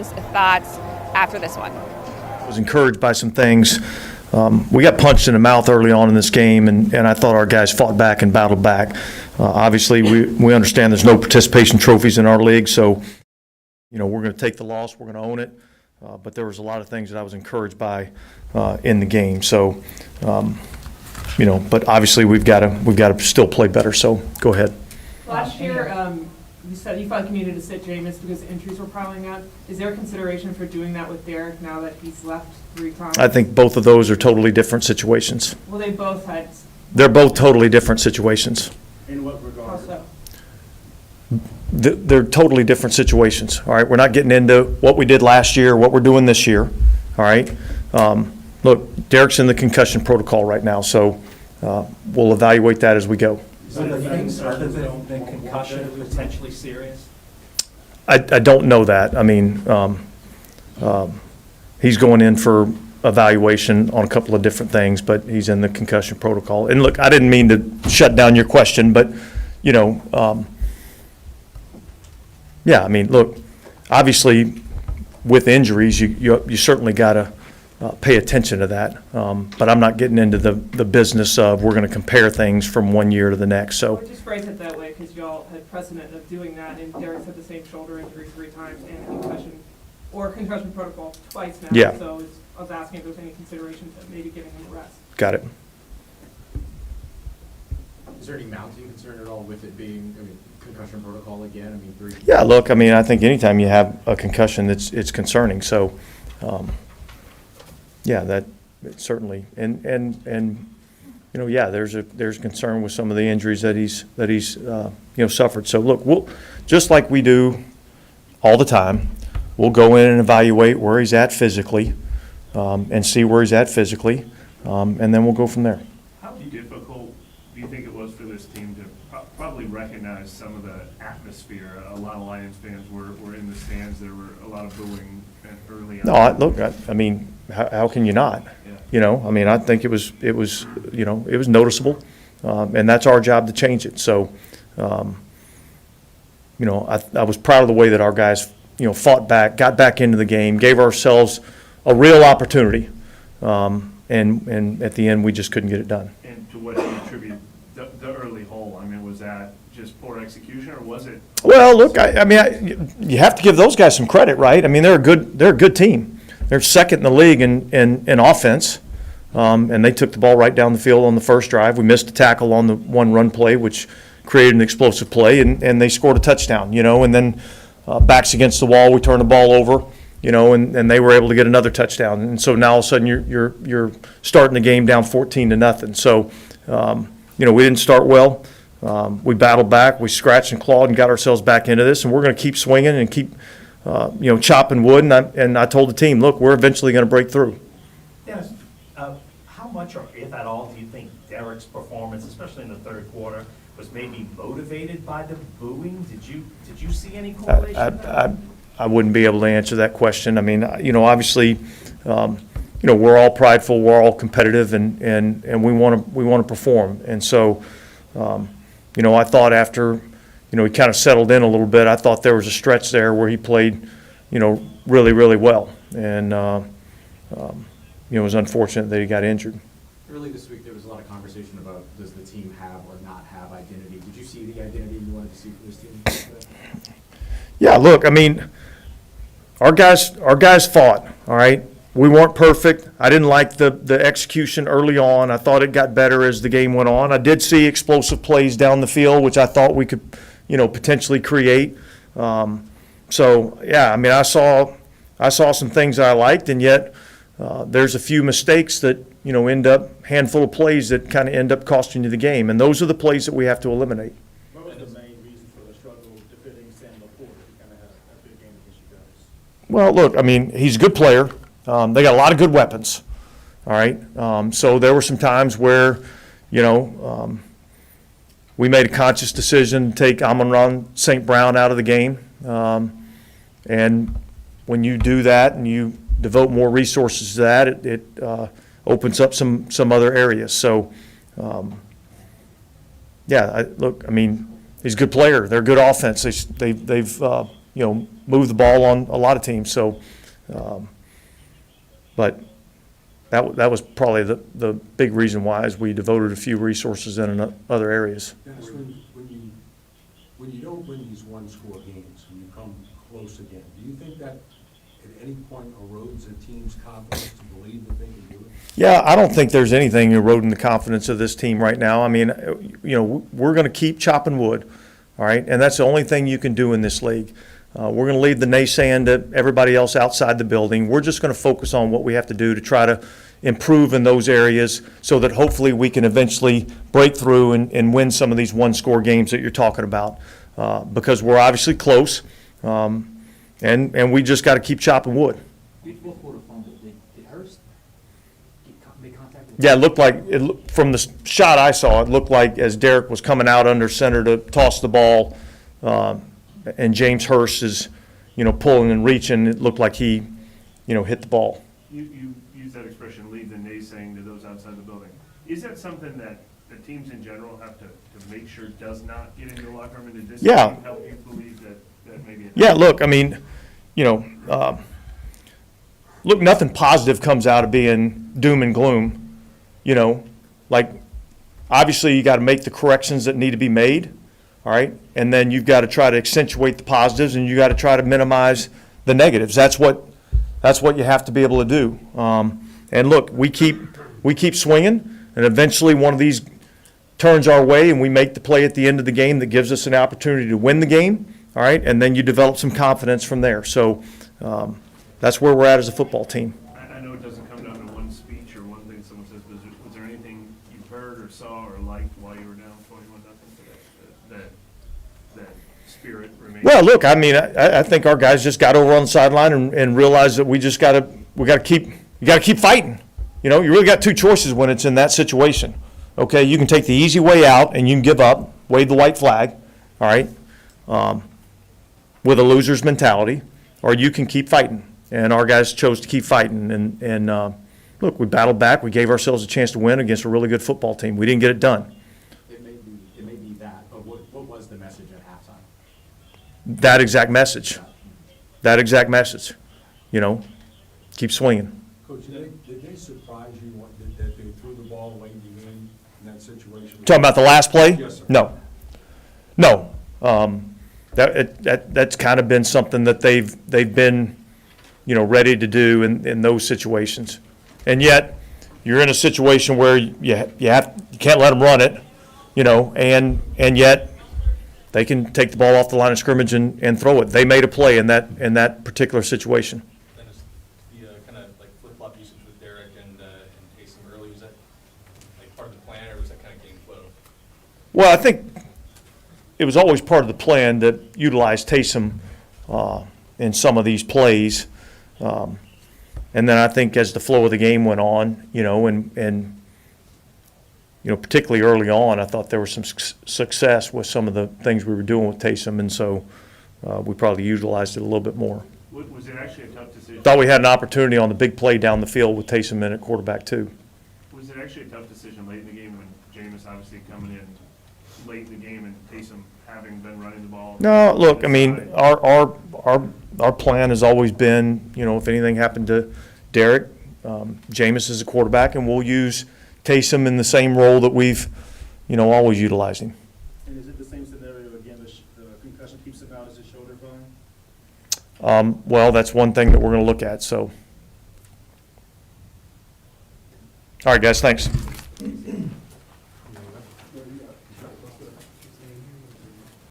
Thoughts after this one? I was encouraged by some things. We got punched in the mouth early on in this game, and I thought our guys fought back and battled back. Obviously, we understand there's no participation trophies in our league, so we're going to take the loss, we're going to own it. But there was a lot of things that I was encouraged by in the game. So, but obviously we've got to still play better. So go ahead. Last year, you said you felt like you needed to sit Jameis because injuries were piling up. Is there a consideration for doing that with Derrick now that he's left 3 times? I think both of those are totally different situations. Well, they both had. They're both totally different situations. In what regard? Also. They're totally different situations. All right, we're not getting into what we did last year, what we're doing this year. All right. Look, Derrick's in the concussion protocol right now, so we'll evaluate that as we go. So the things other than concussion potentially serious? I don't know that. I mean, he's going in for evaluation on a couple of different things, but he's in the concussion protocol. And look, I didn't mean to shut down your question, but yeah, I mean, look, obviously with injuries, you certainly got to pay attention to that. But I'm not getting into the business of we're going to compare things from one year to the next. So Or just phrase it that way because y'all had precedent of doing that, and Derrick's had the same shoulder injury 3 times and concussion protocol twice now. Yeah. So I was asking if there's any consideration to maybe giving him a rest. got it. Is there any mounting concern at all with it being, concussion protocol again? 3. Yeah, look, I mean, I think anytime you have a concussion, it's concerning. So, yeah, that certainly, and yeah, there's concern with some of the injuries that he's suffered. So look, we'll just like we do all the time, we'll go in and evaluate where he's at physically, and see where he's at physically, and then we'll go from there. How difficult do you think it was for this team to probably recognize some of the atmosphere? A lot of Lions fans were in the stands. There were a lot of booing early on. No, look, I mean, how can you not? Yeah. I mean, I think it was noticeable, and that's our job to change it. So, I was proud of the way that our guys, fought back, got back into the game, gave ourselves a real opportunity, and at the end we just couldn't get it done. And to what do you attribute the early hole? Was that just poor execution, or was it? Well, look, you have to give those guys some credit, right? I mean, they're a good team. They're second in the league in offense, and they took the ball right down the field on the first drive. We missed a tackle on the one run play, which created an explosive play, and they scored a touchdown. And then backs against the wall, we turned the ball over, and they were able to get another touchdown. And so now all of a sudden you're starting the game down 14-0. So we didn't start well. We battled back, we scratched and clawed and got ourselves back into this, and we're going to keep swinging and keep chopping wood. And I told the team, look, we're eventually going to break through. Dennis, how much, or if at all, do you think Derrick's performance, especially in the third quarter, was maybe motivated by the booing? Did you see any correlation there? I wouldn't be able to answer that question. I mean, obviously, we're all prideful, we're all competitive, and we want to perform. And so, I thought after, he kind of settled in a little bit, I thought there was a stretch there where he played, really, really well. And, it was unfortunate that he got injured. Early this week, there was a lot of conversation about does the team have or not have identity. Did you see the identity you wanted to see from this team? Yeah, look, I mean, our guys fought, all right? We weren't perfect. I didn't like the execution early on. I thought it got better as the game went on. I did see explosive plays down the field, which I thought we could, potentially create. So, yeah, I mean, I saw some things that I liked, and yet there's a few mistakes that, end up, handful of plays that kind of end up costing you the game. And those are the plays that we have to eliminate. What was the main reason for the struggle defending Sam LaPorta? He kind of had a good game against you guys. Well, look, I mean, he's a good player. They got a lot of good weapons, all right? So there were some times where, we made a conscious decision to take Alon St. Brown out of the game. And when you do that and you devote more resources to that, it opens up some other areas. So, yeah, look, I mean, he's a good player. They're a good offense. They've move the ball on a lot of teams. So, but that was probably the big reason why, is we devoted a few resources in other areas. Dennis, when you don't win these one-score games and you come close again, do you think that at any point erodes a team's confidence to believe that they can do it? Yeah, I don't think there's anything eroding the confidence of this team right now. I mean, we're going to keep chopping wood, all right? And that's the only thing you can do in this league. We're going to leave the naysaying to everybody else outside the building. We're just going to focus on what we have to do to try to improve in those areas so that hopefully we can eventually break through and win some of these one-score games that you're talking about, because we're obviously close, and we just got to keep chopping wood. Fourth quarter fumble, did Hurst make contact with? Yeah, it looked like, from the shot I saw, it looked like as Derrick was coming out under center to toss the ball, and James Hurst is, pulling and reaching, it looked like he, hit the ball. You use that expression, leave the naysaying to those outside the building. Is that something that the teams in general have to make sure does not get into the locker room, and did this Yeah. help you believe that maybe it Yeah, look, I mean, look, nothing positive comes out of being doom and gloom. Like, obviously you got to make the corrections that need to be made, all right? And then you've got to try to accentuate the positives, and you got to try to minimize the negatives. That's what you have to be able to do. And look, we keep swinging, and eventually one of these turns our way, and we make the play at the end of the game that gives us an opportunity to win the game, all right? And then you develop some confidence from there. So that's where we're at as a football team. I know it doesn't come down to one speech or one thing someone says, but was there anything you heard or saw or liked while you were down 21-0, that spirit remained? Well, look, I mean, I think our guys just got over on the sideline and realized that we got to keep fighting. You really got two choices when it's in that situation. Okay, you can take the easy way out and you can give up, wave the white flag, all right, with a loser's mentality, or you can keep fighting. And our guys chose to keep fighting. And look, we battled back. We gave ourselves a chance to win against a really good football team. We didn't get it done. It may be that, but what was the message at halftime? That exact message. Keep swinging. Coach, did they surprise you that they threw the ball late in the game in that situation? Talking about the last play? Yes, sir. No. That's kind of been something that they've been, ready to do in those situations. And yet, you're in a situation where you can't let them run it, and yet they can take the ball off the line of scrimmage and throw it. They made a play in that particular situation. Dennis, the kind of like flip-flop usage with Derrick and Taysom early, was that like part of the plan, or was that kind of game flow? Well, I think it was always part of the plan to utilize Taysom in some of these plays. And then I think as the flow of the game went on, and particularly early on, I thought there was some success with some of the things we were doing with Taysom, and so we probably utilized it a little bit more. Was it actually a tough decision? Thought we had an opportunity on the big play down the field with Taysom in at quarterback too. Was it actually a tough decision late in the game when Jameis obviously coming in late in the game and Taysom having been running the ball? No, look, I mean, our plan has always been, if anything happened to Derrick, Jameis is a quarterback, and we'll use Taysom in the same role that we've, always utilized him. And is it the same scenario again, the concussion keeps him out as his shoulder fine? Well, that's one thing that we're going to look at, so. All right, guys, thanks.